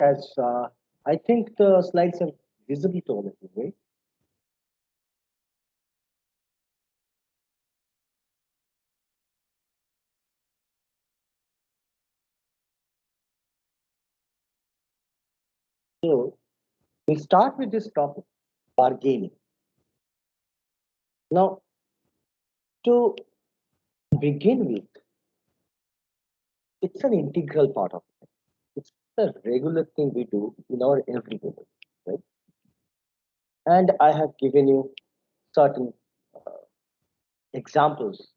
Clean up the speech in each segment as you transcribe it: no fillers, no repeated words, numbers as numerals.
As I think the slides are visible to all of you, right? So we'll start with this topic, bargaining. Now, to begin with, it's an integral part of it. It's a regular thing we do in our everyday life, right? And I have given you certain examples,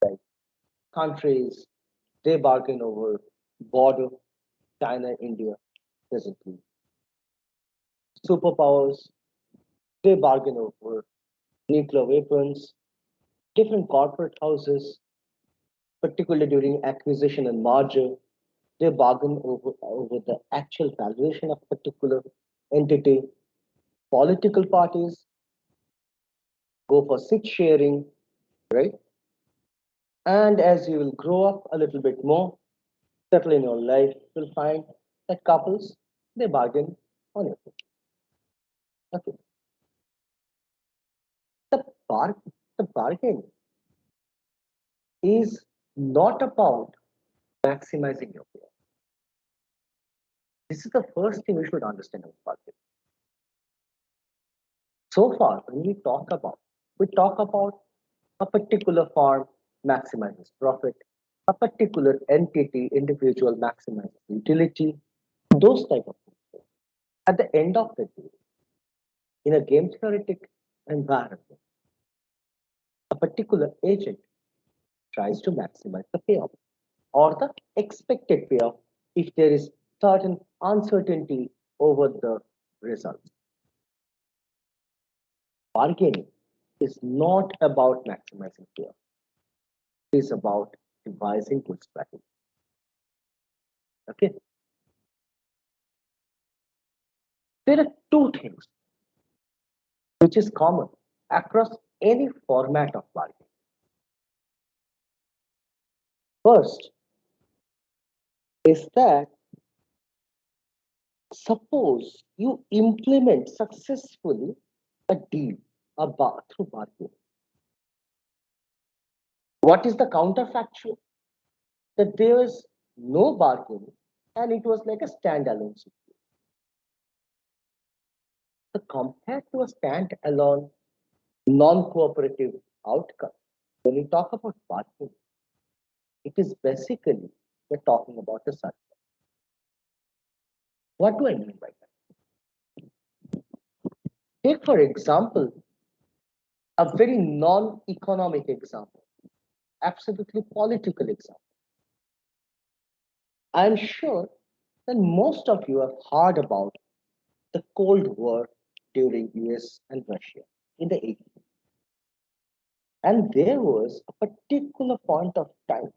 like countries, they bargain over border, China, India, presently. Superpowers, they bargain over nuclear weapons, different corporate houses, particularly during acquisition and merger, they bargain over the actual valuation of particular entity. Political parties go for seat sharing, right? And as you will grow up a little bit more, settle in your life, you'll find that couples, they bargain on it. Okay. The, bar- the bargain is not about maximizing your pay. This is the first thing we should understand about bargain. So far, when we talk about a particular firm maximizes profit, a particular entity, individual maximizes utility, those type of things. At the end of the day, in a game theoretic environment, a particular agent tries to maximize the payoff or the expected payoff if there is certain uncertainty over the results. Bargaining is not about maximizing payoff. It is about devising good strategy. Okay. There are two things which is common across any format of bargaining. First is that suppose you implement successfully a deal through bargaining. What is the counterfactual? That there is no bargaining and it was like a standalone situation. So compared to a standalone non-cooperative outcome, when we talk about bargaining, it is basically we're talking about the sun. What do I mean by that? Take, for example, a very non-economic example, absolutely political example. I'm sure that most of you have heard about the Cold War during US and Russia in the 80s. And there was a particular point of time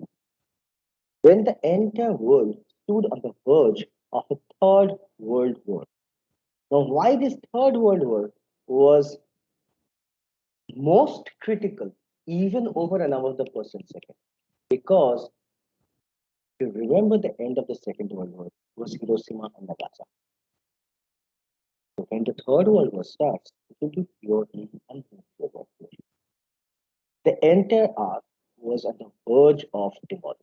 when the entire world stood on the verge of a third world war. Now, why this third world war was most critical, even over and above the first and second? Because if you remember the end of the Second World War was Hiroshima and Nagasaki. So when the Third World War starts, it will be purely and nuclear warfare. The entire arc was at the verge of demolition,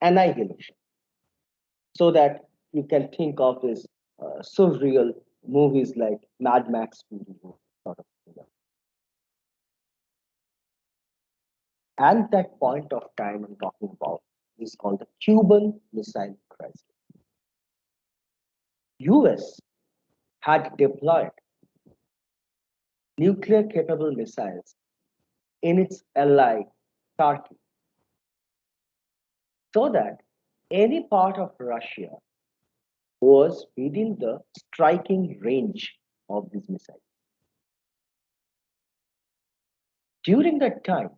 annihilation. So that you can think of this surreal movies like Mad Max Fury Road, sort of thing. And that point of time I'm talking about is called the Cuban Missile Crisis. US had deployed nuclear capable missiles in its ally Turkey so that any part of Russia was within the striking range of these missiles. During that time,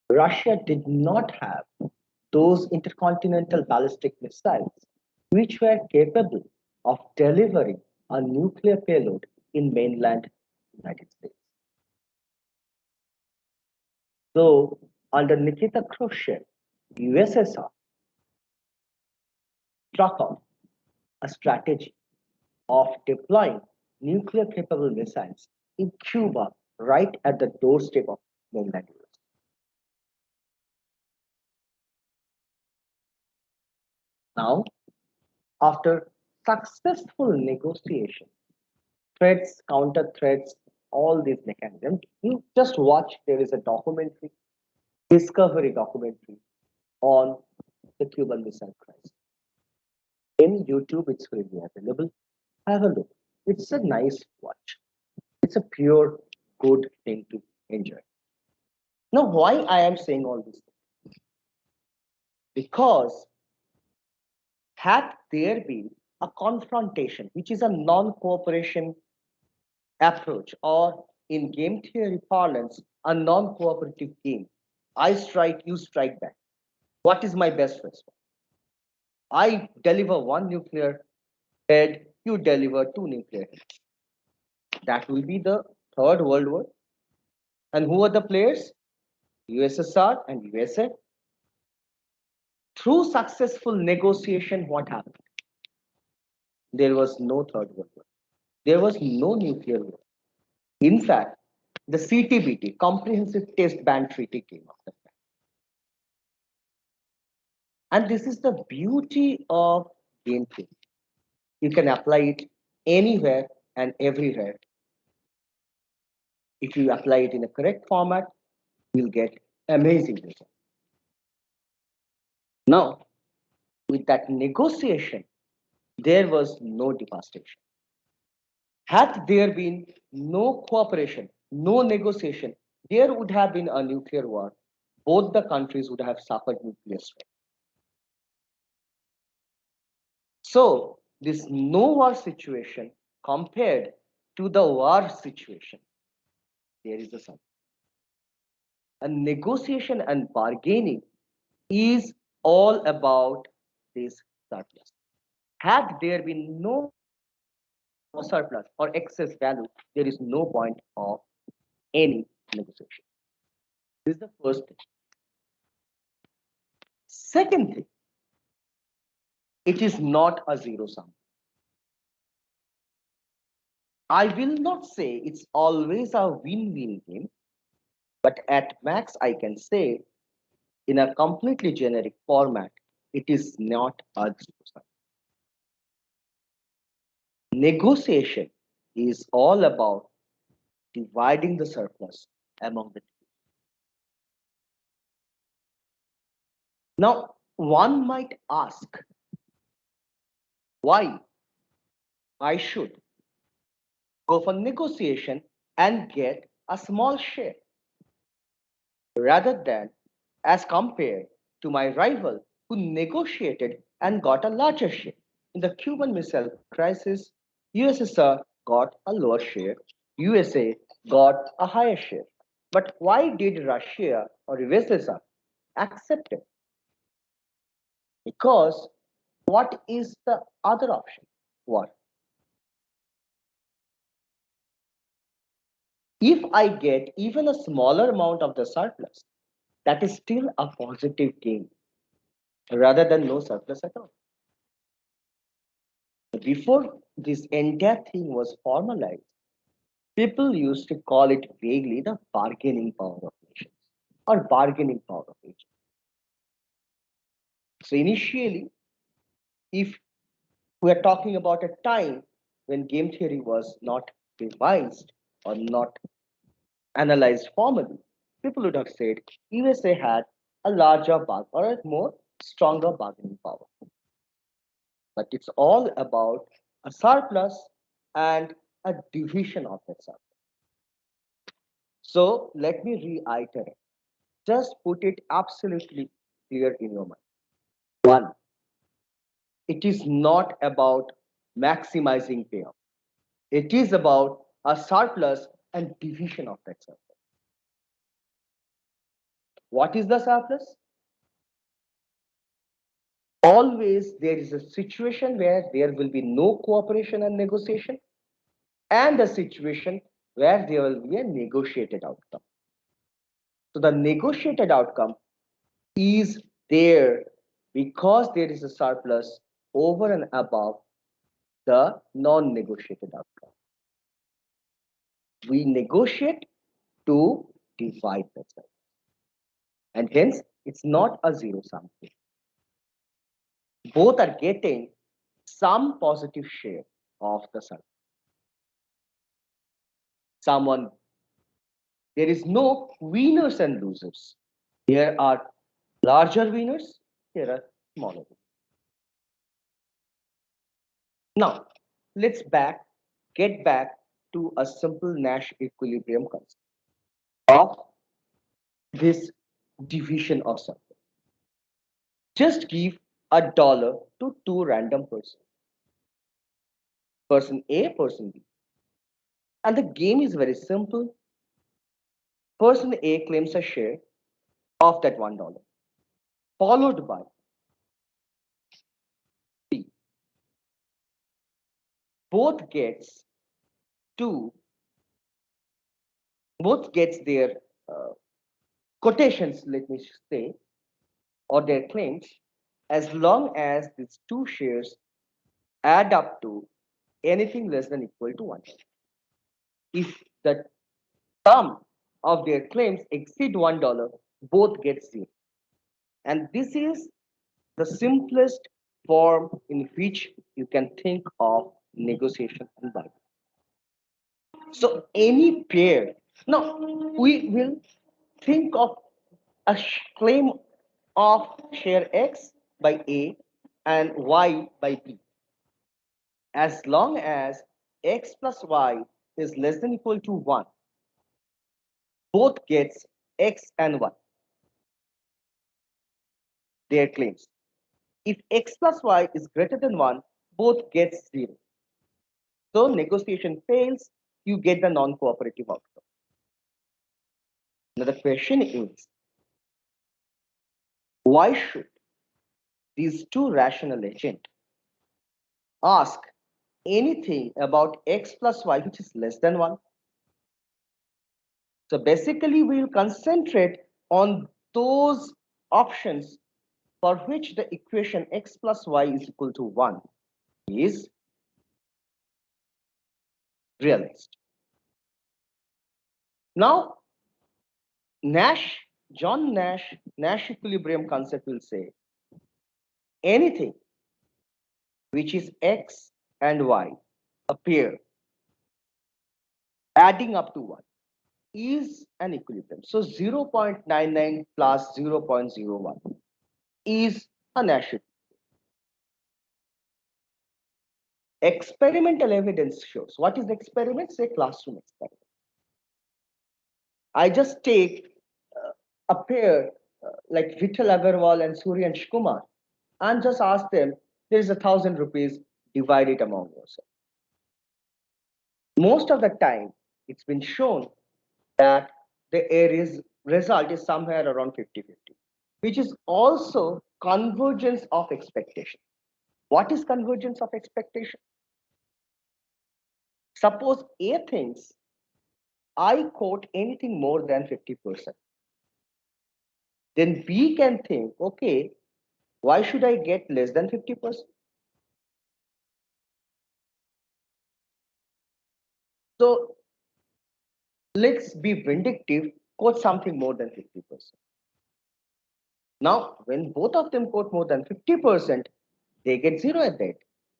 Russia did not have those intercontinental ballistic missiles which were capable of delivering a nuclear payload in mainland United States. So, under Nikita Khrushchev, USSR struck out a strategy of deploying nuclear capable missiles in Cuba right at the doorstep of mainland US. Now, after successful negotiation, threats, counter threats, all these mechanisms, you just watch, there is a documentary, Discovery documentary on the Cuban Missile Crisis. In YouTube, it's freely available. Have a look. It's a nice watch. It's a pure good thing to enjoy. Now, why I am saying all this? Because had there been a confrontation, which is a non-cooperation approach, or in game theory parlance, a non-cooperative game, I strike, you strike back. What is my best response? I deliver one nuclear head, you deliver two nuclear heads. That will be the third world war. And who are the players? USSR and USA. Through successful negotiation, what happened? There was no third world war. There was no nuclear war. In fact, the CTBT, Comprehensive Test Ban Treaty, came after that. And this is the beauty of game theory. You can apply it anywhere and everywhere. If you apply it in a correct format, you'll get amazing results. Now, with that negotiation, there was no devastation. Had there been no cooperation, no negotiation, there would have been a nuclear war. Both the countries would have suffered nuclear stress. So, this no war situation compared to the war situation, there is a sum. And negotiation and bargaining is all about this surplus. Had there been no surplus or excess value, there is no point of any negotiation. This is the first thing. Second thing, it is not a zero sum. I will not say it's always a win-win game, but at max, I can say in a completely generic format, it is not a zero sum. Negotiation is all about dividing the surplus among the two. Now, one might ask, why I should go for negotiation and get a small share rather than as compared to my rival who negotiated and got a larger share. In the Cuban Missile Crisis, USSR got a lower share, USA got a higher share. But why did Russia or USSR accept it? Because what is the other option? What? If I get even a smaller amount of the surplus, that is still a positive gain rather than no surplus at all. Before this entire thing was formalized, people used to call it vaguely the bargaining power of nations or bargaining power of nations. So initially, if we are talking about a time when game theory was not devised or not analyzed formally, people would have said USA had a larger or a more stronger bargaining power. But it's all about a surplus and a division of that surplus. So let me reiterate. Just put it absolutely clear in your mind. One, it is not about maximizing payoff. It is about a surplus and division of that surplus. What is the surplus? Always there is a situation where there will be no cooperation and negotiation, and a situation where there will be a negotiated outcome. So the negotiated outcome is there because there is a surplus over and above the non-negotiated outcome. We negotiate to divide the surface. And hence, it's not a zero-sum game. Both are getting some positive share of the surface. There is no winners and losers. There are larger winners, there are smaller winners. Now, let's get back to a simple Nash equilibrium concept of this division of surface. Just give $1 to two random persons, person A, person B. And the game is very simple. Person A claims a share of that $1, followed by B. Both gets two, both gets their uh, quotations, let me say, or their claims, as long as these two shares add up to anything less than equal to 1. If the sum of their claims exceed $1, both get 0. And this is the simplest form in which you can think of negotiation and bargaining. So any pair, now we will think of a claim of share X by A and Y by B. As long as X plus Y is less than equal to 1, both gets X and Y, their claims. If X plus Y is greater than 1, both gets 0. So negotiation fails, you get the non-cooperative outcome. Now the question is, why should these two rational agents ask anything about X plus Y which is less than 1? So basically we will concentrate on those options for which the equation X plus Y is equal to 1 is realized. Now, John Nash equilibrium concept will say anything which is X and Y, a pair, adding up to 1 is an equilibrium. So 0.99 plus 0.01 is a Nash equilibrium. Experimental evidence shows. What is the experiment? Say classroom experiment. I just take a pair like Vittal Agarwal and Suryansh Kumar and just ask them, there is 1,000 rupees, divide it among yourself. Most of the time, it's been shown that the area's result is somewhere around 50-50, which is also convergence of expectation. What is convergence of expectation? Suppose A thinks I quote anything more than 50%. Then B can think, okay, why should I get less than 50%? So let's be vindictive, quote something more than 50%. Now, when both of them quote more than 50%, they get 0 at that.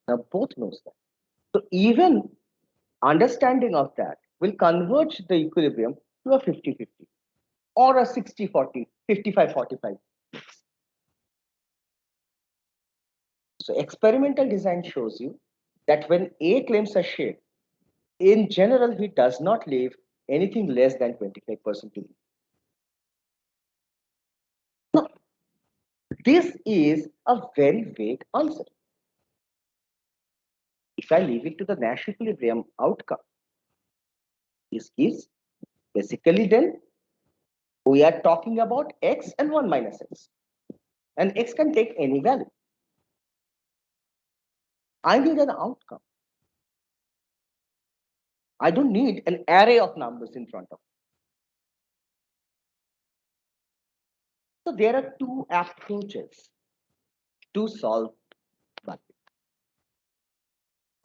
Now, both knows that. So even understanding of that will converge the equilibrium to a 50-50 or a 60-40, 55-45. So experimental design shows you that when A claims a share, in general, he does not leave anything less than 25% to B. Now, this is a very vague answer. If I leave it to the Nash equilibrium outcome, this is basically then we are talking about X and 1 minus X. And X can take any value. I need an outcome. I don't need an array of numbers in front of me. So there are two approaches to solve bargaining.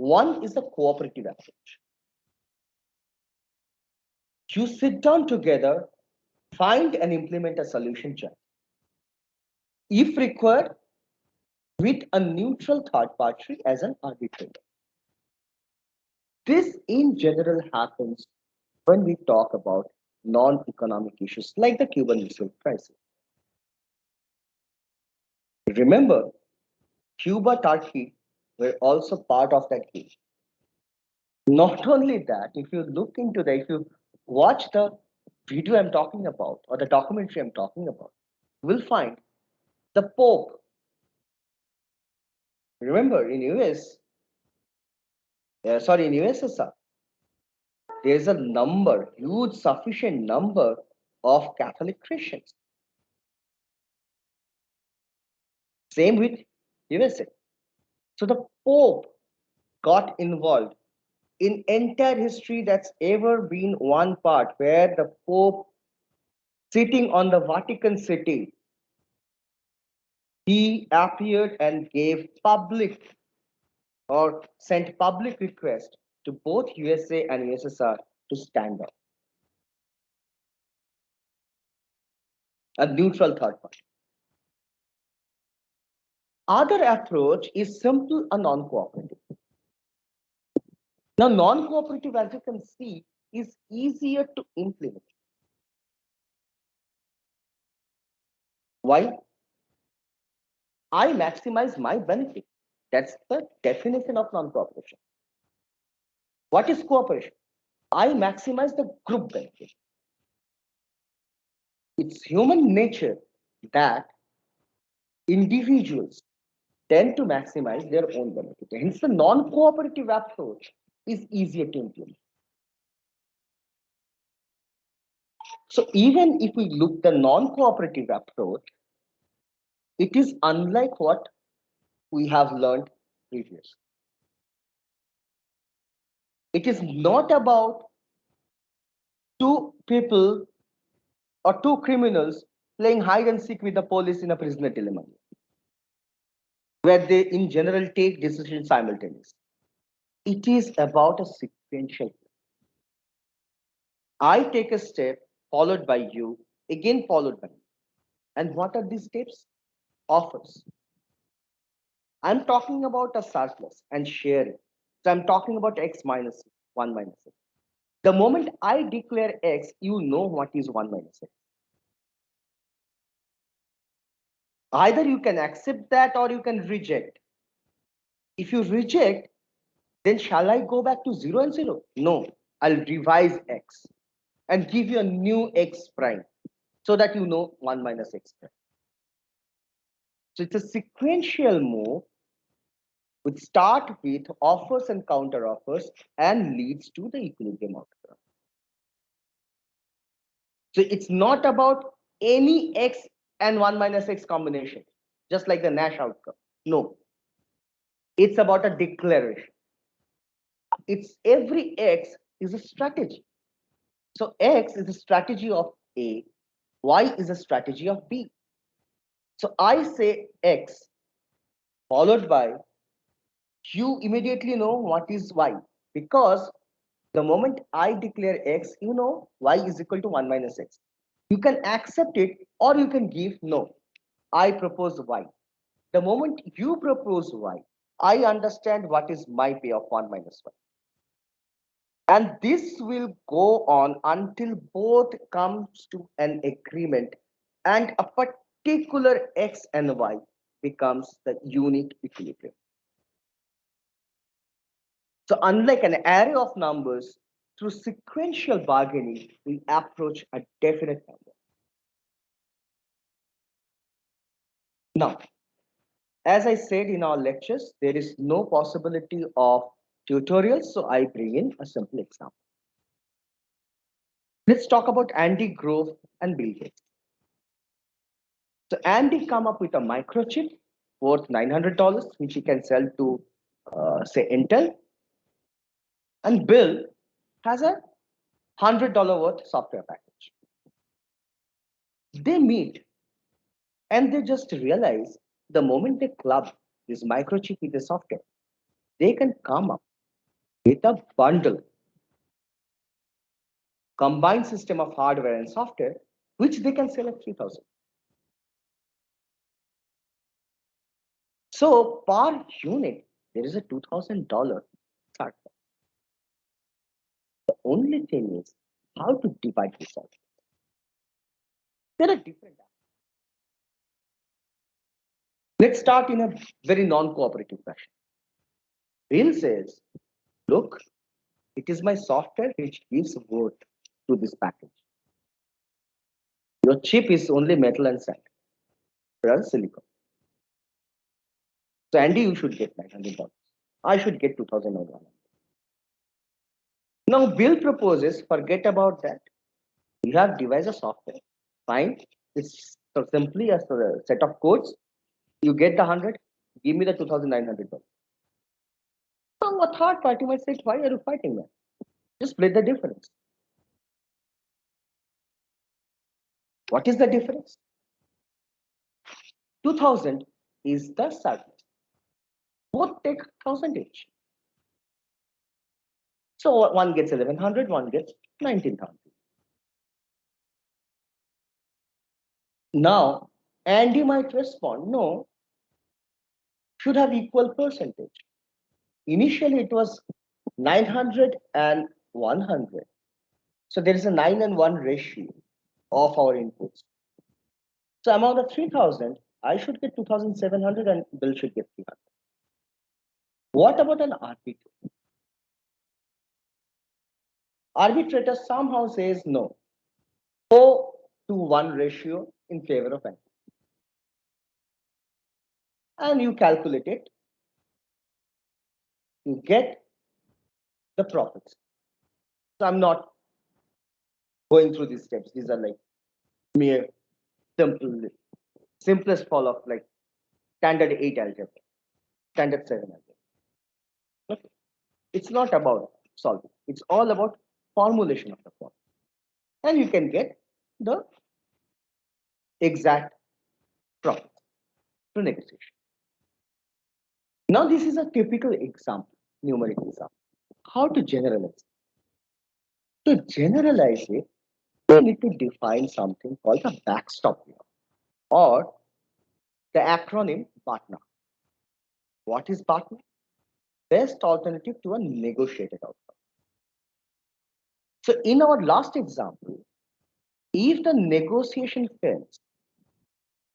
One is the cooperative approach. You sit down together, find and implement a solution chart. If required, with a neutral third party as an arbitrator. This in general happens when we talk about non-economic issues like the Cuban Missile Crisis. Remember, Cuba, Turkey were also part of that game. Not only that, if you look into if you watch the video I'm talking about or the documentary I'm talking about, you will find the Pope. Remember, in in USSR, there's a huge, sufficient number of Catholic Christians. Same with USA. So the Pope got involved in entire history that's ever been one part where the Pope sitting on the Vatican City, he appeared and gave public or sent public request to both USA and USSR to stand up. A neutral third party. Other approach is simple and non-cooperative. Now, non-cooperative, as you can see, is easier to implement. Why? I maximize my benefit. That's the definition of non-cooperation. What is cooperation? I maximize the group benefit. It's human nature that individuals tend to maximize their own benefit. Hence, the non-cooperative approach is easier to implement. So even if we look the non-cooperative approach, it is unlike what we have learned previously. It is not about two people or two criminals playing hide and seek with the police in a prisoner dilemma, where they in general take decisions simultaneously. It is about a sequential. I take a step, followed by you, again followed by me. And what are these steps? Offers. I'm talking about a surplus and sharing. So I'm talking about X minus 1 minus X. The moment I declare X, you know what is 1 minus X. Either you can accept that or you can reject. If you reject, then shall I go back to 0 and 0? No, I'll revise X and give you a new X prime so that you know 1 minus X prime. So it's a sequential move which start with offers and counter offers and leads to the equilibrium outcome. So it's not about any X and 1 minus X combination, just like the Nash outcome. No, it's about a declaration. It's every X is a strategy. So X is a strategy of A, Y is a strategy of B. So I say X followed by, you immediately know what is Y, because the moment I declare X, you know Y is equal to 1 minus X. You can accept it or you can give no. I propose Y. The moment you propose Y, I understand what is my pay of 1 minus Y. And this will go on until both comes to an agreement and a particular X and Y becomes the unique equilibrium. So unlike an array of numbers, through sequential bargaining, we approach a definite number. Now, as I said in our lectures, there is no possibility of tutorials, so I bring in a simple example. Let's talk about Andy Grove and Bill Gates. So Andy come up with a microchip worth $900, which he can sell to, say, Intel. And Bill has a $100 worth software package. They meet and they just realize the moment they club this microchip with the software, they can come up with a bundle, combined system of hardware and software, which they can sell at 3,000. So per unit, there is a $2,000 surplus. The only thing is how to divide this out. There are different. Let's start in a very non-cooperative fashion. Bill says, look, it is my software which gives worth to this package. Your chip is only metal and sand, rather silicon. So Andy, you should get $900. I should get 2,900. Now Bill proposes, forget about that. You have devised a software. Fine. It's so simply a set of codes. You get the 100, give me the $2,900. So a third party might say, why are you fighting that? Just split the difference. What is the difference? 2,000 is the surplus. Both take 1,000 each. So one gets 1,100, one gets 19,000. Now, Andy might respond, no, should have equal percentage. Initially, it was 900 and 100. So there is a 9 and 1 ratio of our inputs. So amount of 3,000, I should get 2,700 and Bill should get 300. What about an arbitrator? Arbitrator somehow says no. 4-to-1 ratio in favor of N. And you calculate it, you get the profits. So I'm not going through these steps. These are like mere simplest fall of like standard 8 algebra, standard 7 algebra. Okay. It's not about solving. It's all about formulation of the problem. And you can get the exact profit through negotiation. Now, this is a typical example, numeric example. How to generalize? To generalize it, we need to define something called the backstop law or the acronym BATNA. What is BATNA? Best alternative to a negotiated outcome. So in our last example, if the negotiation fails,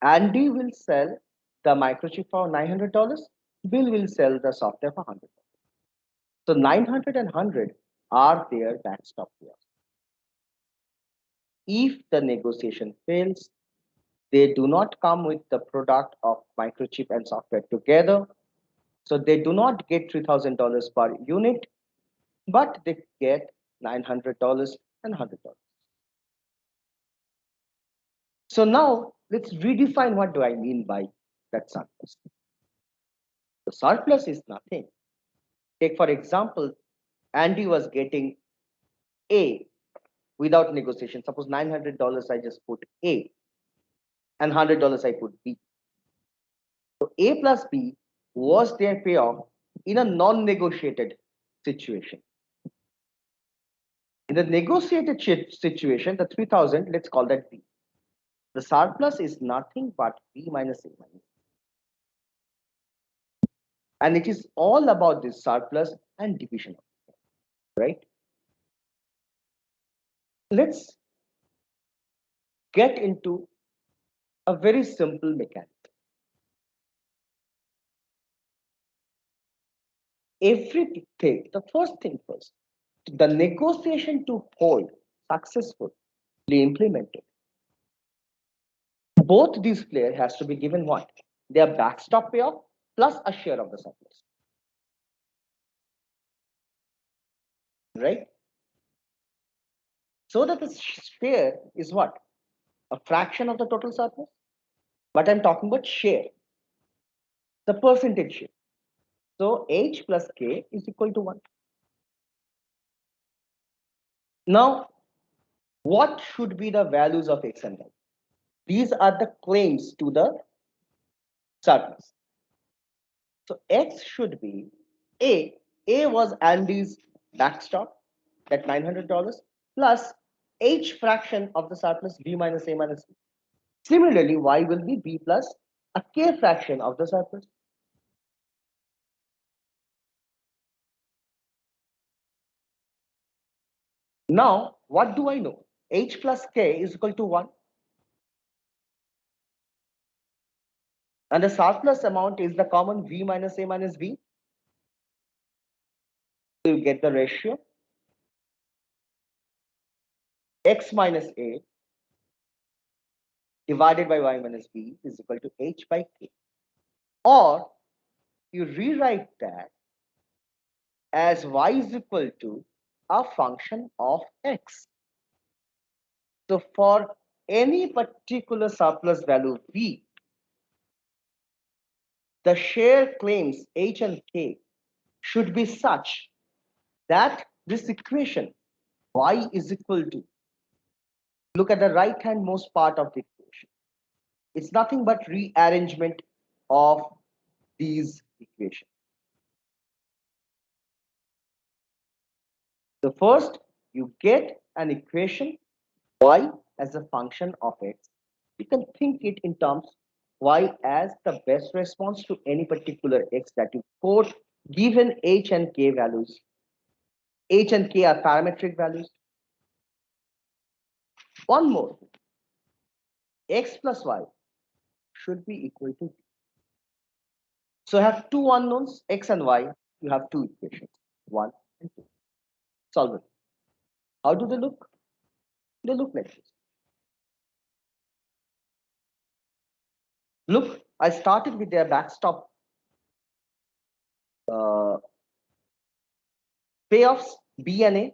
Andy will sell the microchip for $900, Bill will sell the software for $100. So 900 and 100 are their backstop laws. If the negotiation fails, they do not come with the product of microchip and software together. So they do not get $3,000 per unit, but they get $900 and $100. So now let's redefine what do I mean by that surplus. The surplus is nothing. Take for example, Andy was getting A without negotiation. Suppose $900 I just put A and $100 I put B. So A plus B was their payoff in a non-negotiated situation. In the negotiated situation, the 3,000, let's call that B. The surplus is nothing but B minus A minus. And it is all about this surplus and division, right? Let's get into a very simple mechanic. Everything, the first thing first, the negotiation to hold successfully implemented. Both these players has to be given what? Their backstop payoff plus a share of the surplus. Right? So that the share is what? A fraction of the total surplus. But I'm talking about share, the percentage share. So H plus K is equal to 1. Now, what should be the values of X and Y? These are the claims to the surplus. So X should be A A was Andy's backstop, that $900, plus H fraction of the surplus B minus A minus B. Similarly, Y will be B plus a K fraction of the surplus. Now, what do I know? H plus K is equal to 1. And the surplus amount is the common V minus A minus B. So you get the ratio X minus A divided by Y minus B is equal to H by K. Or you rewrite that as Y is equal to a function of X. So for any particular surplus value V, the share claims H and K should be such that this equation Y is equal to, look at the right hand most part of the equation. It's nothing but rearrangement of these equations. So first, you get an equation Y as a function of X. You can think it in terms Y as the best response to any particular X that you quote given H and K values. H and K are parametric values. One more, X plus Y should be equal to. So I have two unknowns, X and Y. You have two equations, 1 and 2. Solve it. How do they look? They look like this. Look, I started with their backstop uh, payoffs B and A.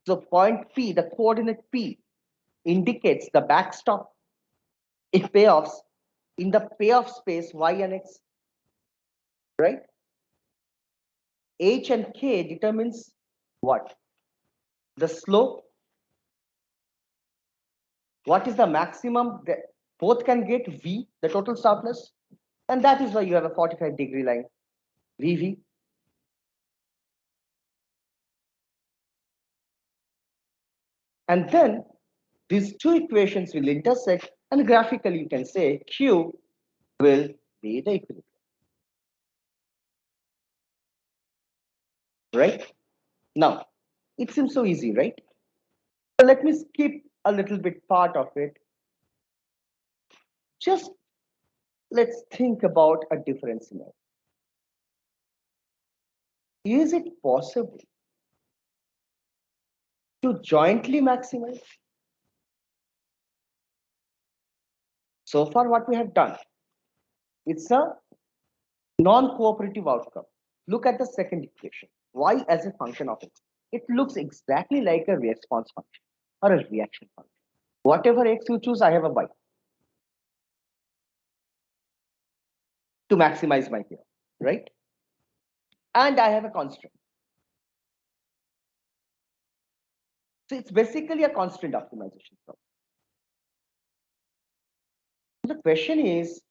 So point P, the coordinate P, indicates the backstop if payoffs in the payoff space Y and X, right? H and K determines what? The slope. What is the maximum that both can get V, the total surplus? And that is why you have a 45-degree line, VV. And then these two equations will intersect, and graphically you can say Q will be the equilibrium. Right? Now, it seems so easy, right? So let me skip a little bit part of it. Just let's think about a different scenario. Is it possible to jointly maximize? So far, what we have done, it's a non-cooperative outcome. Look at the second equation, Y as a function of X. It looks exactly like a response function or a reaction function. Whatever X you choose, I have a Y to maximize my payoff, right? And I have a constant. So it's basically a constant optimization problem. The question is,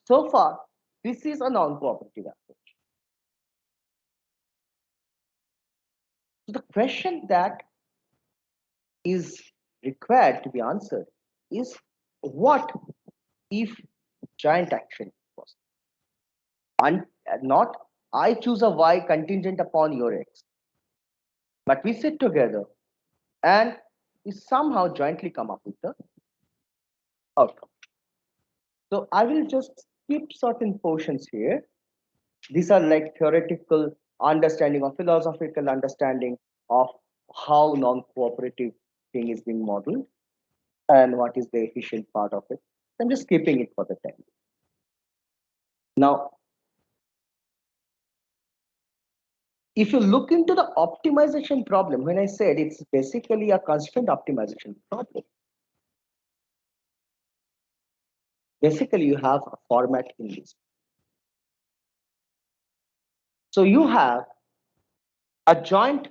so far, this is a non-cooperative approach. So the question that is required to be answered is, what if giant action was? And not I choose a Y contingent upon your X. But we sit together and we somehow jointly come up with the outcome. So I will just skip certain portions here. These are like theoretical understanding or philosophical understanding of how non-cooperative thing is being modeled and what is the efficient part of it. I'm just skipping it for the time. Now, if you look into the optimization problem, when I said it's basically a constant optimization problem, basically you have a format in this. So you have a joint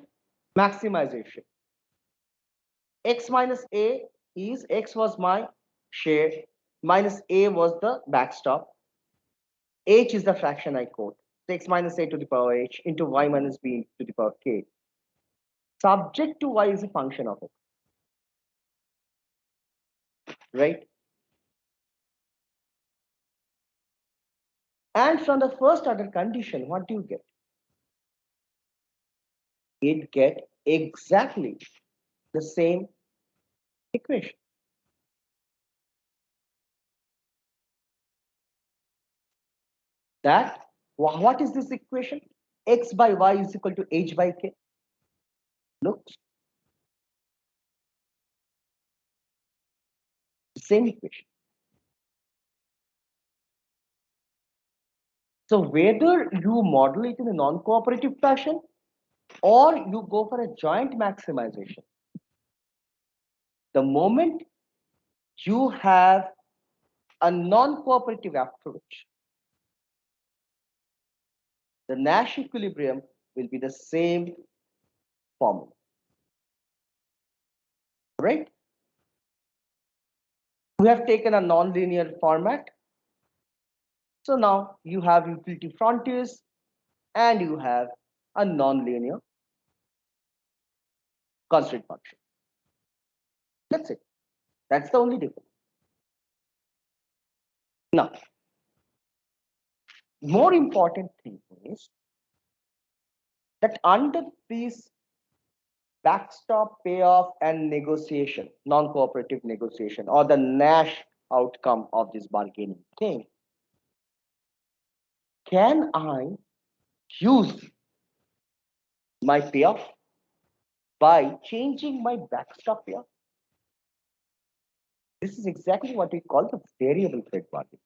maximization. X minus A is X was my share, minus A was the backstop. H is the fraction I quote. x minus a to the power h into y minus b to the power k, subject to y is a function of it, right? And from the first order condition, what do you get? It get exactly the same equation. That, what is this equation? X by y is equal to h by k. Look, same equation. So whether you model it in a non-cooperative fashion or you go for a joint maximization, the moment you have a non-cooperative approach, the Nash equilibrium will be the same formula, right? We have taken a nonlinear format. So now you have utility frontiers and you have a nonlinear constant function. That's it. That's the only difference. Now, more important thing is that under this backstop payoff and negotiation, non-cooperative negotiation, or the Nash outcome of this bargaining thing, can I use my payoff by changing my backstop payoff? This is exactly what we call the variable threat bargaining.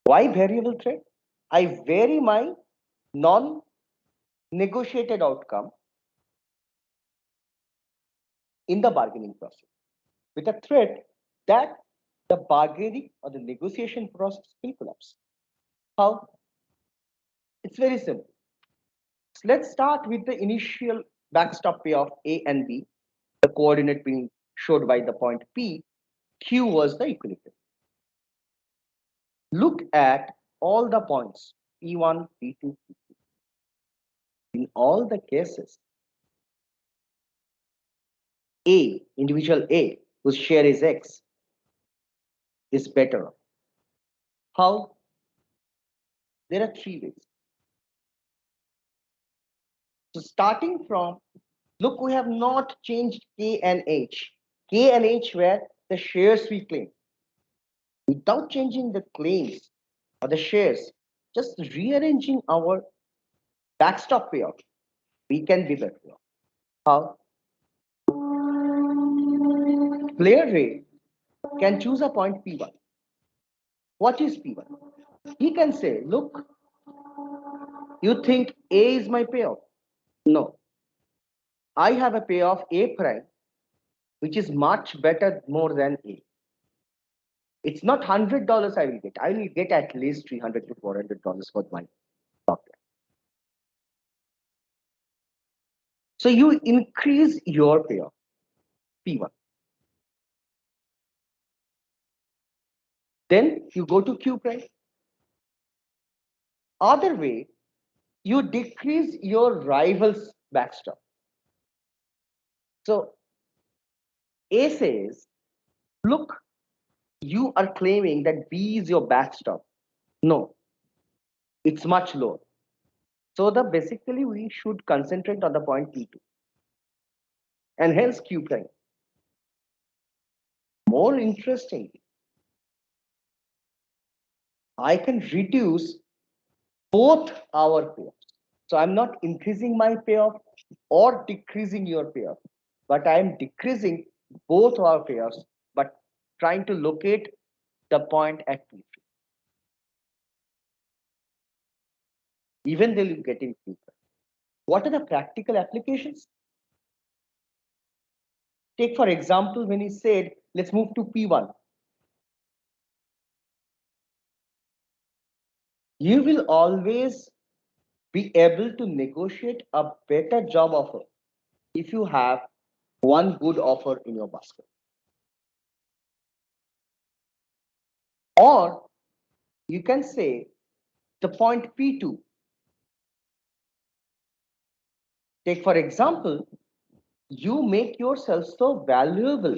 Why variable threat? I vary my non-negotiated outcome in the bargaining process with a threat that the bargaining or the negotiation process will collapse. How? It's very simple. So let's start with the initial backstop payoff A and B, the coordinate being showed by the point P. Q was the equilibrium. Look at all the points P1, P2, P3. In all the cases, A, individual A, whose share is X, is better off. How? There are three ways. So starting from, look, we have not changed K and H. K and H were the shares we claim. Without changing the claims or the shares, just rearranging our backstop payout, we can be better off. How? Player A can choose a point P1. What is P1? He can say, look, you think A is my payoff? No. I have a payoff A prime, which is much better more than A. It's not $100 I will get. I will get at least $300 to $400 for my software. So you increase your payoff, P1. Then you go to Q prime. Other way, you decrease your rival's backstop. So A says, look, you are claiming that B is your backstop. No, it's much lower. So the basically we should concentrate on the point P2 and hence Q prime. More interestingly, I can reduce both our payoffs. So I'm not increasing my payoff or decreasing your payoff, but I'm decreasing both our payoffs, but trying to locate the point at P3. Even though you get in Q prime. What are the practical applications? Take for example, when he said, let's move to P1. You will always be able to negotiate a better job offer if you have one good offer in your basket. Or you can say the point P2. Take for example, you make yourself so valuable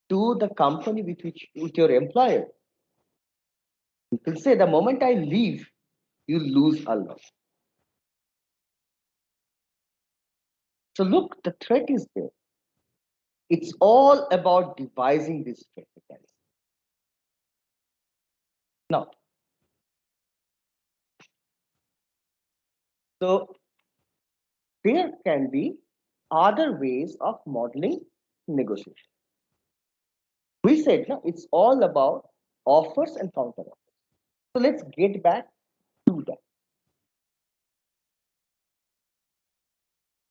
to the company with your employer. You can say the moment I leave, you lose a lot. So look, the threat is there. It's all about devising this threat mechanism. Now, so there can be other ways of modeling negotiation. We said no, it's all about offers and counter offers. So let's get back to that.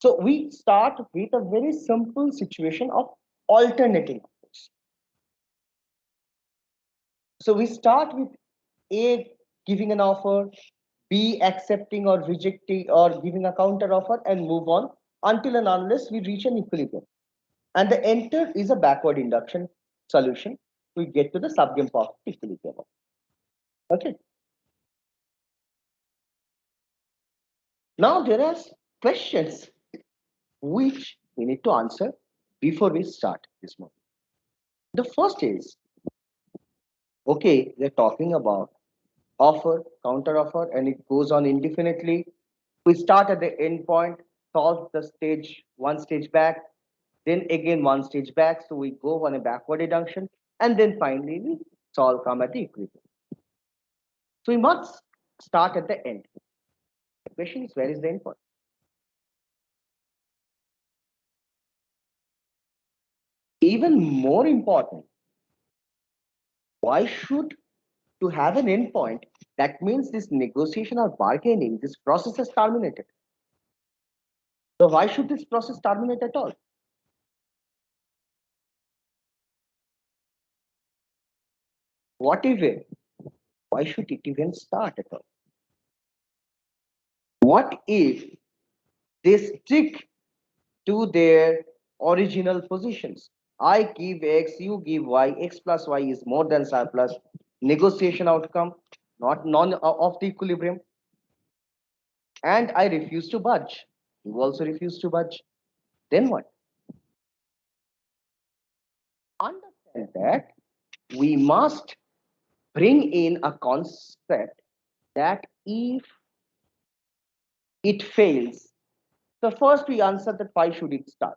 So we start with a very simple situation of alternating offers. So we start with A giving an offer, B accepting or rejecting or giving a counter offer, and move on until and unless we reach an equilibrium. And the enter is a backward induction solution. We get to the subgame of equilibrium. Okay. Now there are questions which we need to answer before we start this moment. The first is, okay, we're talking about offer, counter offer, and it goes on indefinitely. We start at the end point, solve the stage, one stage back, then again one stage back. So we go on a backward induction, and then finally we solve come at the equilibrium. So we must start at the end. The question is, where is the end point? Even more important, why should to have an endpoint? That means this negotiation or bargaining, this process has terminated. So why should this process terminate at all? What if? Why should it even start at all? What if they stick to their original positions? I give X, you give Y, X plus Y is more than surplus. Negotiation outcome, not none of the equilibrium. And I refuse to budge. You also refuse to budge. Then what? Understand that we must bring in a concept that if it fails, so first we answer that why should it start?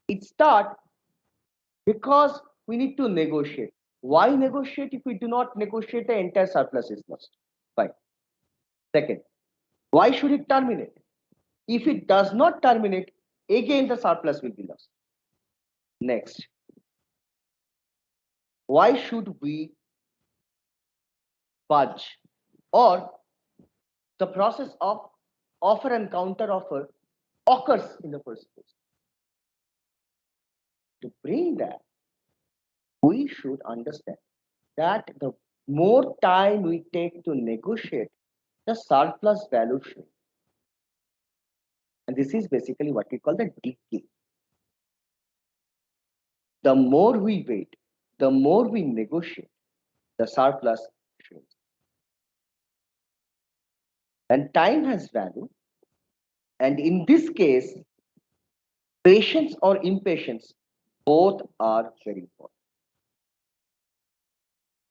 It start because we need to negotiate. Why negotiate? If we do not negotiate, the entire surplus is lost. Fine. Second, why should it terminate? If it does not terminate, again the surplus will be lost. Next, why should we budge? Or the process of offer and counter offer occurs in the first place. To bring that, we should understand that the more time we take to negotiate, the surplus value shrinks. And this is basically what we call the decay. The more we wait, the more we negotiate, the surplus shrinks. And time has value. And in this case, patience or impatience, both are very important.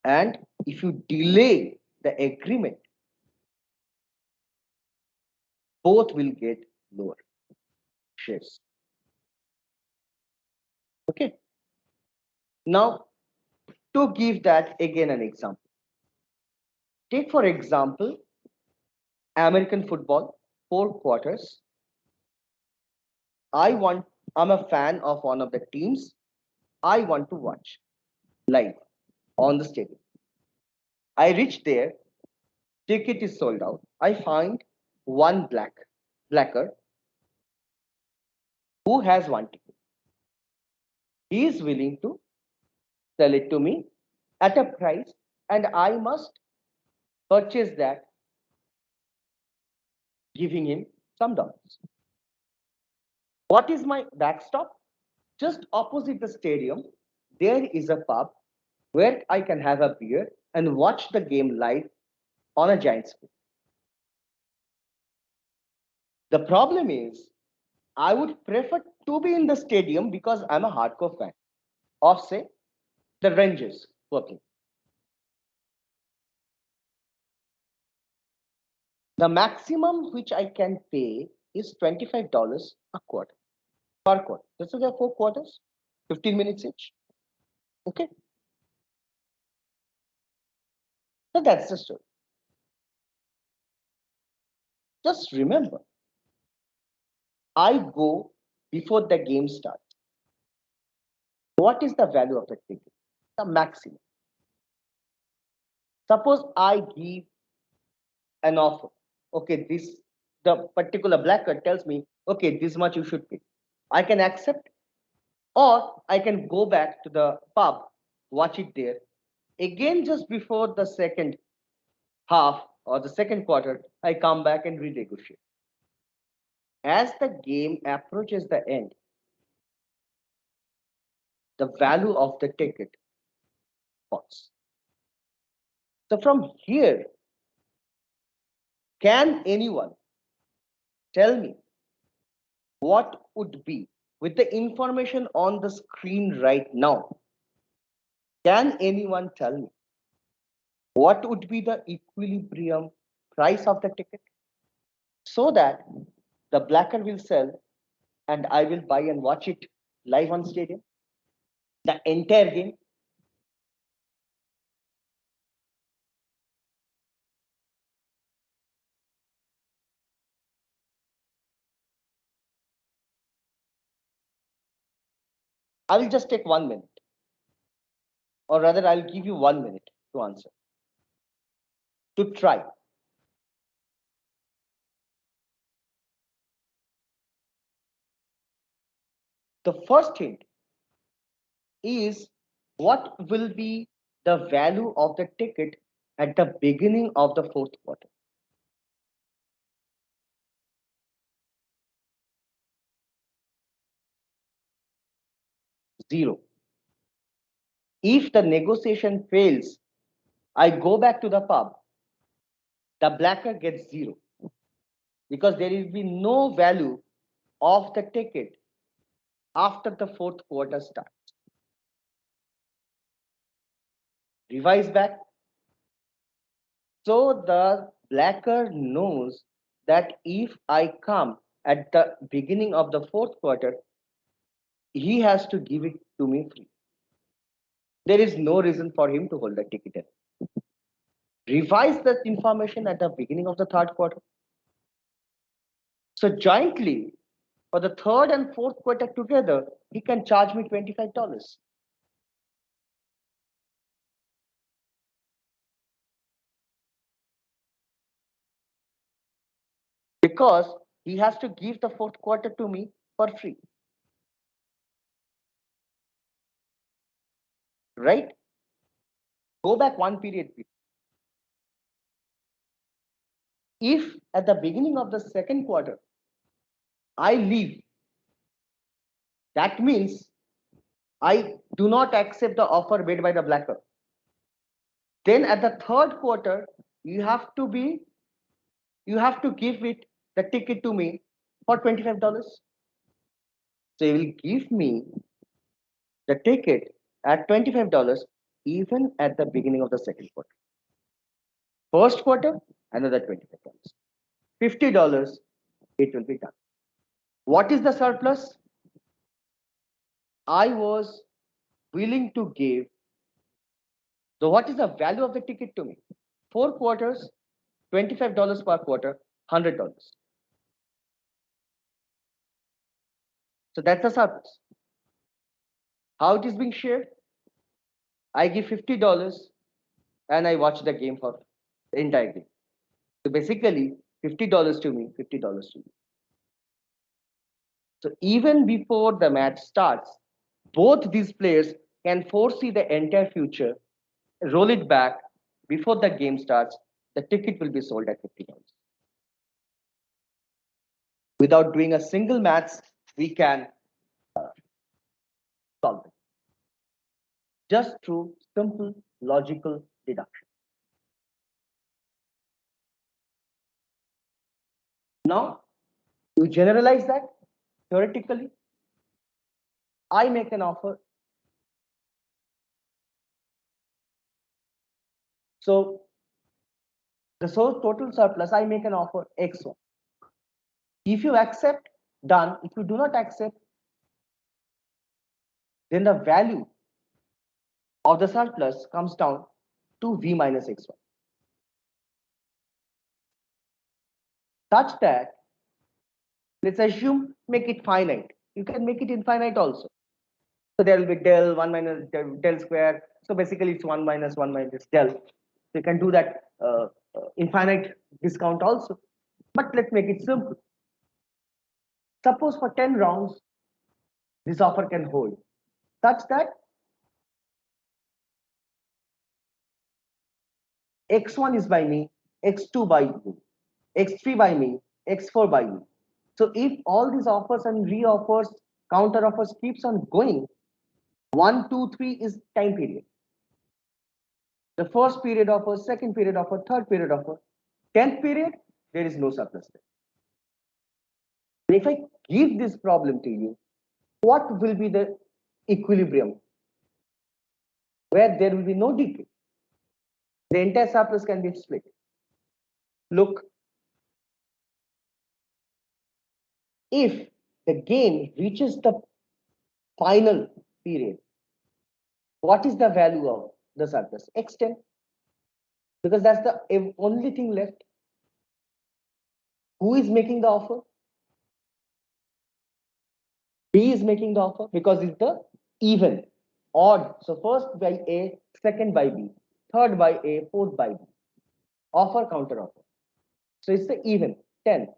And if you delay the agreement, both will get lower shares. Okay. Now, to give that again an example, take for example American football, 4 quarters. I'm a fan of one of the teams. I want to watch live on the stadium. I reach there, ticket is sold out. I find one blacker who has one ticket. He is willing to sell it to me at a price, and I must purchase that, giving him some dollars. What is my backstop? Just opposite the stadium, there is a pub where I can have a beer and watch the game live on a giant screen. The problem is, I would prefer to be in the stadium because I'm a hardcore fan of, say, the Rangers working. The maximum which I can pay is $25 a quarter per quarter. This is the 4 quarters, 15 minutes each. Okay, so that's the story. Just remember, I go before the game starts. What is the value of the ticket? The maximum. Suppose I give an offer. Okay, this the particular blacker tells me, okay, this much you should pay. I can accept, or I can go back to the pub, watch it there. Again, just before the second half or the second quarter, I come back and renegotiate. As the game approaches the end, the value of the ticket falls. So from here, can anyone tell me what would be, with the information on the screen right now, can anyone tell me what would be the equilibrium price of the ticket so that the blacker will sell and I will buy and watch it live on stadium, the entire game? I will just take 1 minute, or rather, I'll give you 1 minute to answer, to try. The first hint is, what will be the value of the ticket at the beginning of the fourth quarter? Zero. If the negotiation fails, I go back to the pub, the blacker gets zero because there will be no value of the ticket after the fourth quarter starts. Revise back. So the blacker knows that if I come at the beginning of the fourth quarter, he has to give it to me free. There is no reason for him to hold the ticket. Revise that information at the beginning of the third quarter. So jointly, for the third and fourth quarter together, he can charge me $25 because he has to give the fourth quarter to me for free. Right? Go back one period, please. If at the beginning of the second quarter I leave, that means I do not accept the offer made by the blacker. Then at the third quarter, you have to be, you have to give it the ticket to me for $25. So you will give me the ticket at $25 even at the beginning of the second quarter. First quarter, another $25. $50, it will be done. What is the surplus? I was willing to give. So what is the value of the ticket to me? 4 quarters, $25 per quarter, $100. So that's the surplus. How it is being shared? I give $50 and I watch the game for the entire game. So basically, $50 to me, $50 to you. So even before the match starts, both these players can foresee the entire future, roll it back before the game starts. The ticket will be sold at $50. Without doing a single match, we can solve it just through simple logical deduction. Now, You generalize that theoretically. I make an offer. So the total surplus, I make an offer X1. If you accept, done. If you do not accept, then the value of the surplus comes down to V minus X1. Such that, let's assume, make it finite. You can make it infinite also. So there will be del 1 minus del square. So basically it's 1 minus 1 minus del. So you can do that infinite discount also. But let's make it simple. Suppose for 10 rounds, this offer can hold such that X1 is by me, X2 by you, X3 by me, X4 by you. So if all these offers and re-offers, counter offers keeps on going, 1, 2, 3 is time period. The first period offer, second period offer, third period offer, 10th period, there is no surplus there. If I give this problem to you, what will be the equilibrium where there will be no decay? The entire surplus can be split. Look, if the gain reaches the final period, what is the value of the surplus? X10, because that's the only thing left. Who is making the offer? B is making the offer because it's the even, odd. So first by A, second by B, third by A, fourth by B. Offer, counter offer. So it's the even, 10.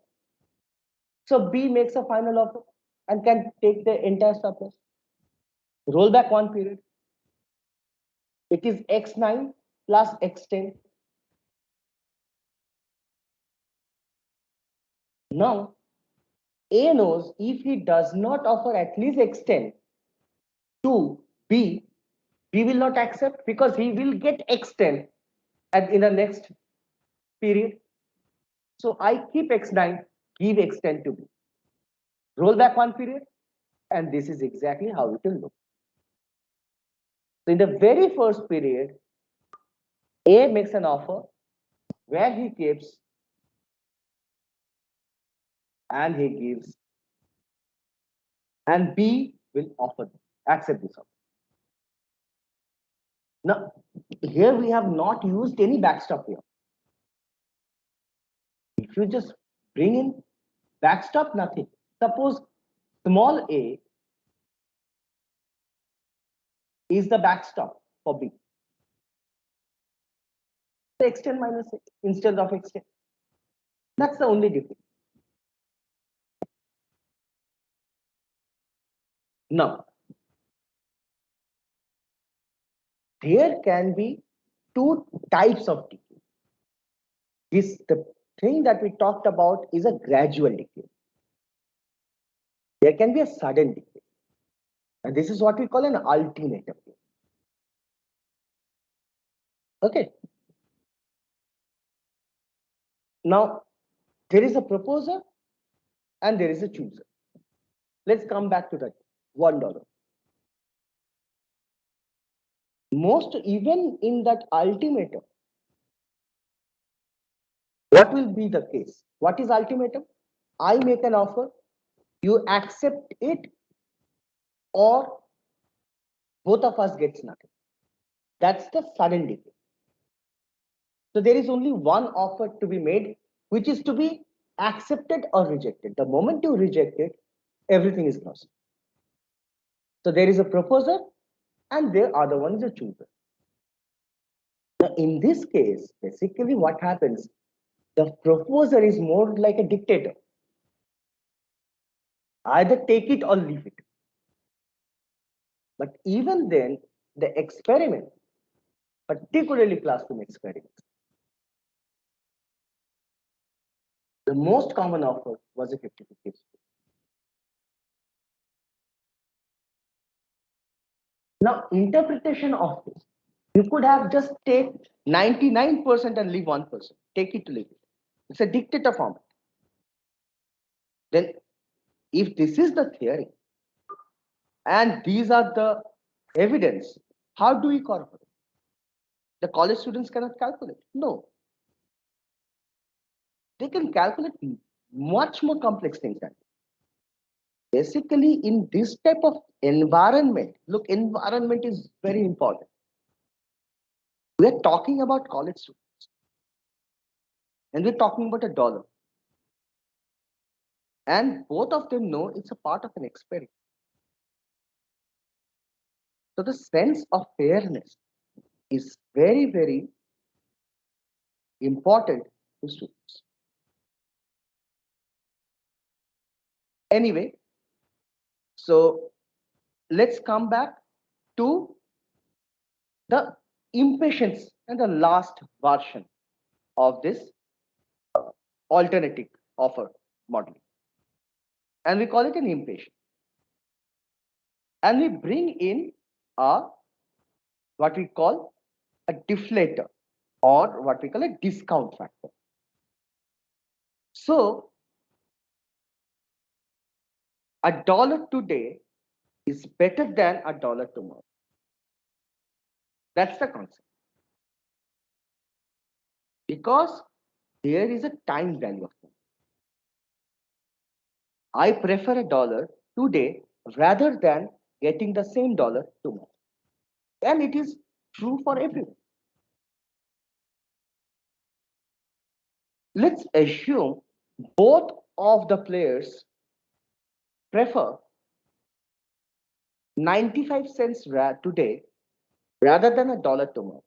So B makes a final offer and can take the entire surplus. Roll back one period. It is X9 plus X10. Now, A knows if he does not offer at least X10 to B, B will not accept because he will get X10 in the next period. So I keep X9, give X10 to B. Roll back one period, and this is exactly how it will look. So in the very first period, A makes an offer where he keeps and he gives, and B will offer, accept this offer. Now, here we have not used any backstop here. If you just bring in backstop, nothing. Suppose small a is the backstop for B. So X10 minus A instead of X10. That's the only difference. Now, there can be two types of decay. The thing that we talked about is a gradual decay. There can be a sudden decay. And this is what we call an ultimatum. Okay. Now, there is a proposer and there is a chooser. Let's come back to that $1. Most, even in that ultimatum, what will be the case? What is ultimatum? I make an offer, you accept it, or both of us gets nothing. That's the sudden decay. So there is only one offer to be made, which is to be accepted or rejected. The moment you reject it, everything is lost. So there is a proposer and the other one is a chooser. Now in this case, basically what happens, the proposer is more like a dictator. Either take it or leave it. But even then, the experiment, particularly classroom experiments, the most common offer was a 50-50 split. Now, interpretation of this, you could have just take 99% and leave 1%. Take it to leave it. It's a dictator format. Then, if this is the theory and these are the evidence, how do we correlate? The college students cannot calculate. No, they can calculate much more complex things than that. Basically, in this type of environment, look, environment is very important. We are talking about college students and we're talking about a dollar. And both of them know it's a part of an experiment. So the sense of fairness is very, very important to students. Anyway, so let's come back to the impatience and the last version of this alternative offer modeling. And we call it an impatience. And we bring in a what we call a deflator or what we call a discount factor. So a dollar today is better than a dollar tomorrow. That's the concept. Because there is a time value of money. I prefer a dollar today rather than getting the same dollar tomorrow. And it is true for everyone. Let's assume both of the players prefer 95 cents today rather than a dollar tomorrow.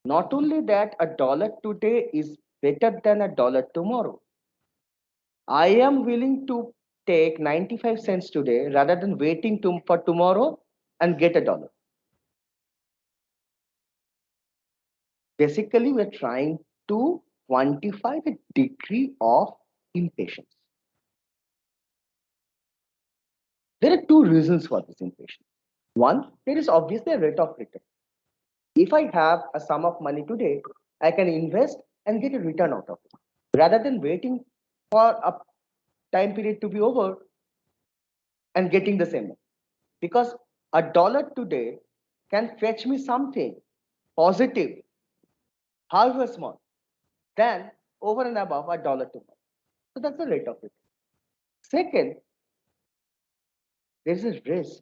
Not only that, a dollar today is better than a dollar tomorrow. I am willing to take 95 cents today rather than waiting for tomorrow and get a dollar. Basically, we're trying to quantify the degree of impatience. There are two reasons for this impatience. One, there is obviously a rate of return. If I have a sum of money today, I can invest and get a return out of it rather than waiting for a time period to be over and getting the same money. Because a dollar today can fetch me something positive, however small, than over and above a dollar tomorrow. So that's the rate of return. Second, there's a risk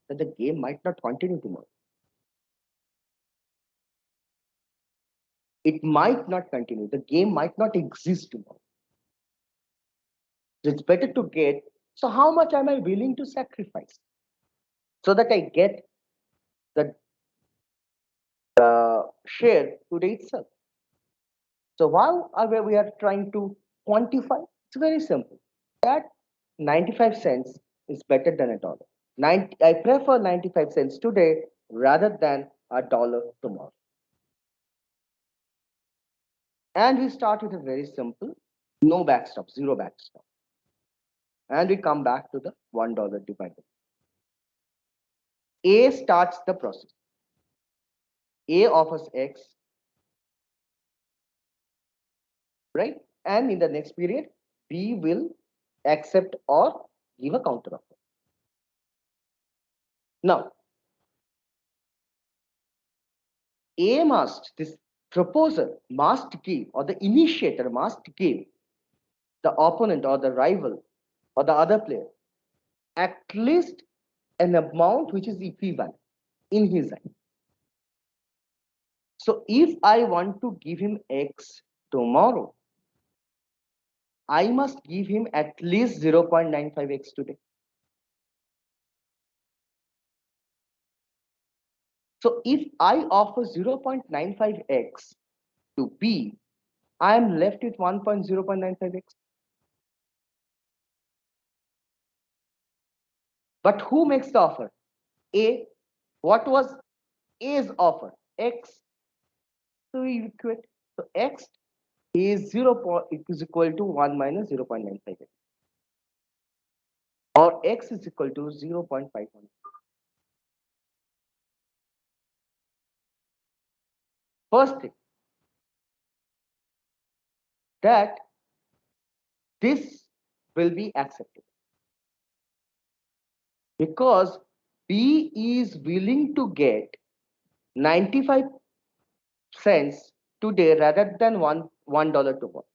that the game might not continue tomorrow. It might not continue. The game might not exist tomorrow. So it's better to get. So how much am I willing to sacrifice so that I get the share today itself? So how are we are trying to quantify? It's very simple. That 95 cents is better than a dollar. I prefer 95 cents today rather than a dollar tomorrow. And we start with a very simple, no backstop, zero backstop. And we come back to the $1 divided. A starts the process. A offers X, right? And in the next period, B will accept or give a counter offer. Now, this proposer must give, or the initiator must give the opponent or the rival or the other player at least an amount which is equivalent in his eye. So if I want to give him X tomorrow, I must give him at least 0.95X today. So if I offer 0.95X to B, I am left with 1.0.95X. But who makes the offer? A. What was A's offer? X. So we equate. So X is is equal to 1 minus 0.95X. Or X is equal to 0.51. First thing, that this will be accepted because B is willing to get 95 cents today rather than $1 tomorrow.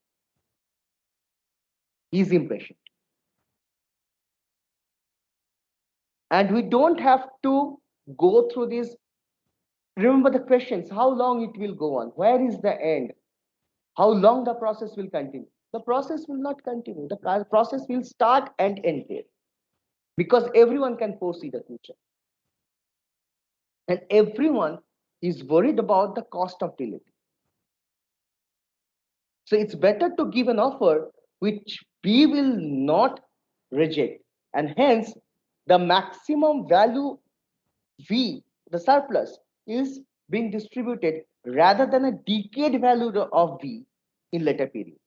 He's impatient. And we don't have to go through this. Remember the questions, how long it will go on? Where is the end? How long the process will continue? The process will not continue. The process will start and end there because everyone can foresee the future. And everyone is worried about the cost of delay. So it's better to give an offer which we will not reject. And hence, the maximum value V, the surplus, is being distributed rather than a decayed value of V in later period.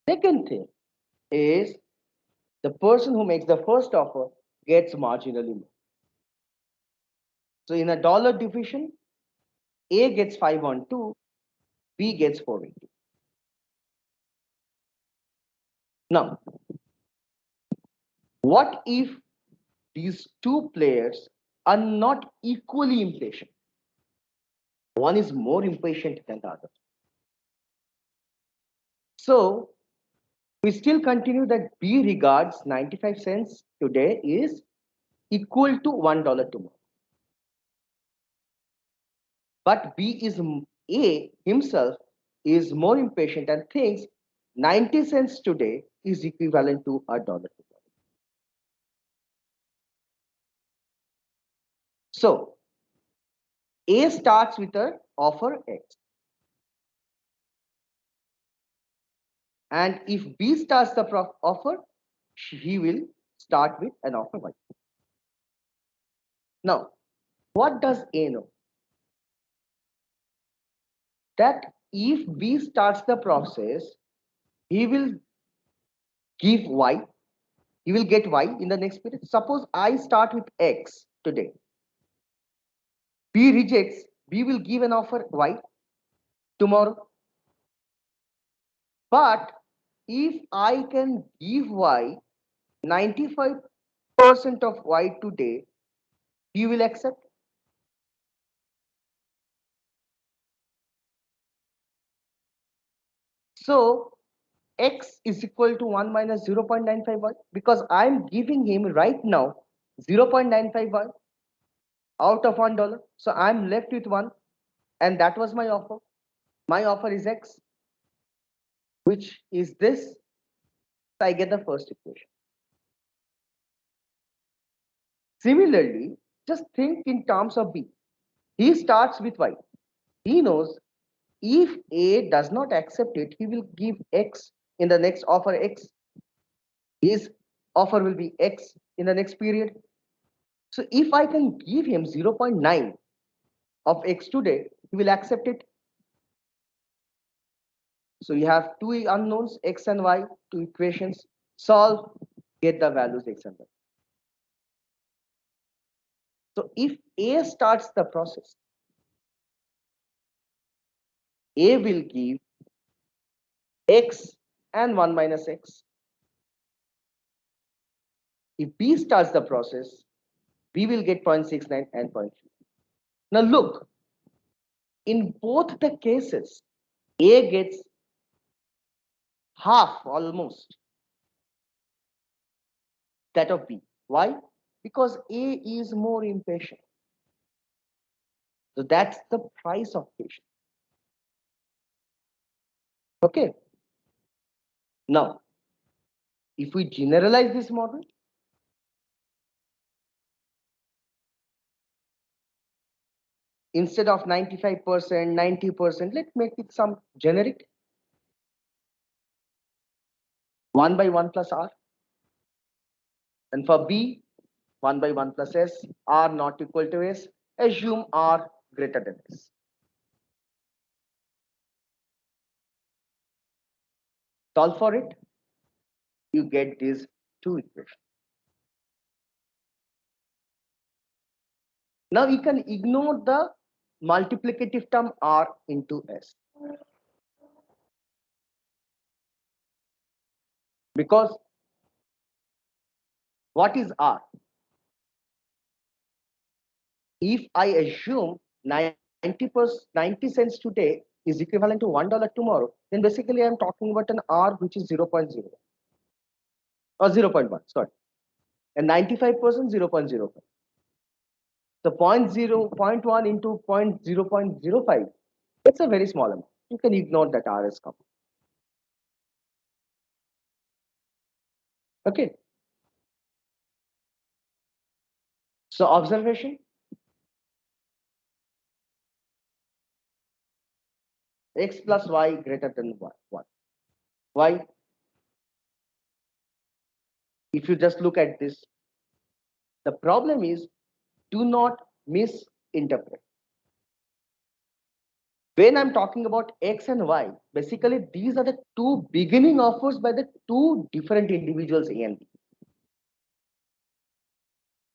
Second thing is the person who makes the first offer gets marginally more. So in a dollar division, A gets 512, B gets 480. Now, what if these two players are not equally impatient? One is more impatient than the other. So we still continue that B regards 95 cents today is equal to $1 tomorrow. But A himself is more impatient and thinks 90 cents today is equivalent to $1 tomorrow. So A starts with an offer X. And if B starts the offer, he will start with an offer Y. Now, what does A know? That if B starts the process, he will give Y, he will get Y in the next period. Suppose I start with X today. B rejects, B will give an offer Y tomorrow. But if I can give Y 95% of Y today, he will accept. So X is equal to 1 minus 0.95Y because I'm giving him right now 0.95Y out of $1. So I'm left with 1 and that was my offer. My offer is X, which is this. So I get the first equation. Similarly, just think in terms of B. He starts with Y. He knows if A does not accept it, he will give X in the next offer X. His offer will be X in the next period. So if I can give him 0.9 of X today, he will accept it. So you have two unknowns, X and Y, two equations. Solve, get the values X and Y. So if A starts the process, A will give X and 1 minus X. If B starts the process, B will get 0.69 and 0.3. Now look, in both the cases, A gets half almost that of B. Why? Because A is more impatient. So that's the price of patience. Okay. Now, if we generalize this model, instead of 95%, 90%, let's make it some generic 1 by 1 plus R. And for B, 1 by 1 plus S, R not equal to S, assume R greater than S. Solve for it, you get these two equations. Now you can ignore the multiplicative term R into S. Because what is R? If I assume 90 cents today is equivalent to $1 tomorrow, then basically I'm talking about an R which is 0.0 or 0.1, sorry, and 95% 0.05. So 0.1 into 0.05, it's a very small amount. You can ignore that RS comma. Okay. So observation, x plus y greater than 1. Why? If you just look at this, the problem is, do not misinterpret. When I'm talking about X and Y, basically these are the two beginning offers by the two different individuals, A and B.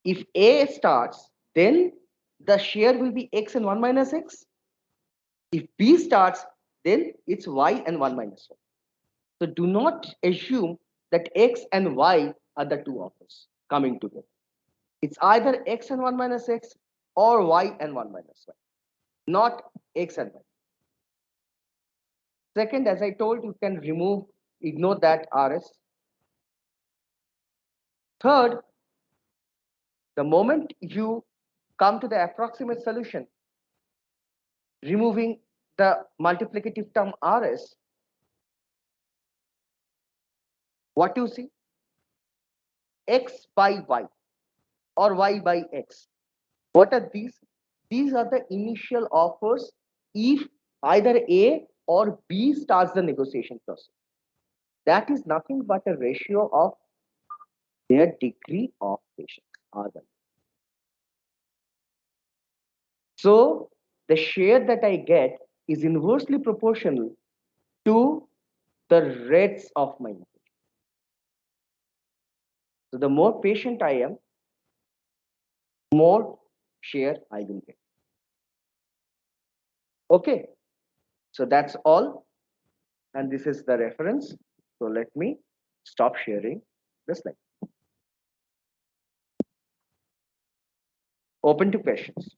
If A starts, then the share will be X and 1 minus X. If B starts, then it's Y and 1 minus 1. So do not assume that X and Y are the two offers coming together. It's either X and 1 minus X or Y and 1 minus Y, not X and Y. Second, as I told, you can ignore that RS. Third, the moment you come to the approximate solution, removing the multiplicative term RS, what you see? X by Y or Y by X. What are these? These are the initial offers if either A or B starts the negotiation process. That is nothing but a ratio of their degree of patience. So the share that I get is inversely proportional to the rates of my negotiation. So the more patient I am, more share I will get. Okay, so that's all. And this is the reference. So let me stop sharing the slide. Open to questions.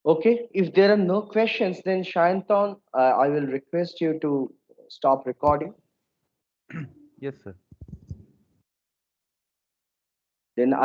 Okay, if there are no questions, then Shayantan, I will request you to stop recording. Yes, sir. Then